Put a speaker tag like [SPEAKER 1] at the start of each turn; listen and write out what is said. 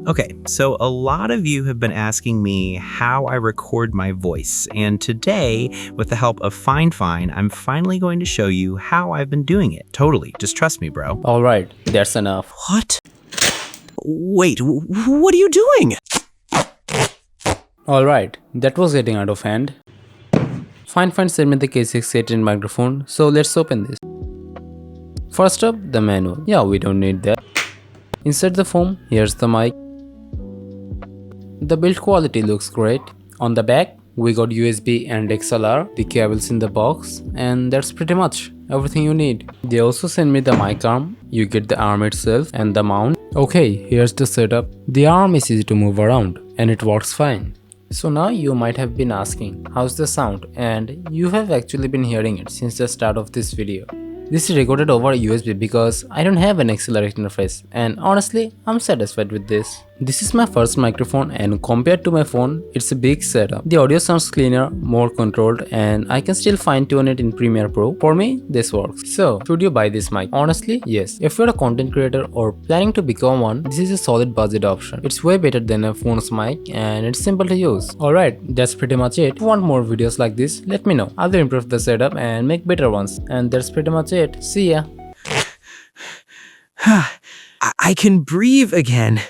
[SPEAKER 1] Okay, so a lot of you have been asking me how I record my voice, and today, with the help of FIFINE, I'm finally going to show you how I've been doing it. Totally, just trust me, bro.
[SPEAKER 2] Alright, that's enough.
[SPEAKER 3] What? Wait, what are you doing?
[SPEAKER 2] Alright, that was getting out of hand. FIFINE sent me the K688 microphone, so let's open this. First up, the manual. Yeah, we don't need that. Inside the foam, here's the mic. The build quality looks great. On the back, we got USB and XLR, the cables in the box, and that's pretty much everything you need. They also sent me the mic arm. You get the arm itself and the mount. Okay, here's the setup. The arm is easy to move around and it works fine. So now you might have been asking, how's the sound? And you have actually been hearing it since the start of this video. This is recorded over USB because I don't have an XLR interface, and honestly, I'm satisfied with this. This is my first microphone, and compared to my phone, it's a big setup. The audio sounds cleaner, more controlled, and I can still fine tune it in Premiere Pro. For me, this works. So, should you buy this mic? Honestly, yes. If you're a content creator or planning to become one, this is a solid budget option. It's way better than a phone's mic, and it's simple to use. Alright, that's pretty much it. If you want more videos like this, let me know. I'll improve the setup and make better ones. And that's pretty much it. See ya.
[SPEAKER 3] I can breathe again.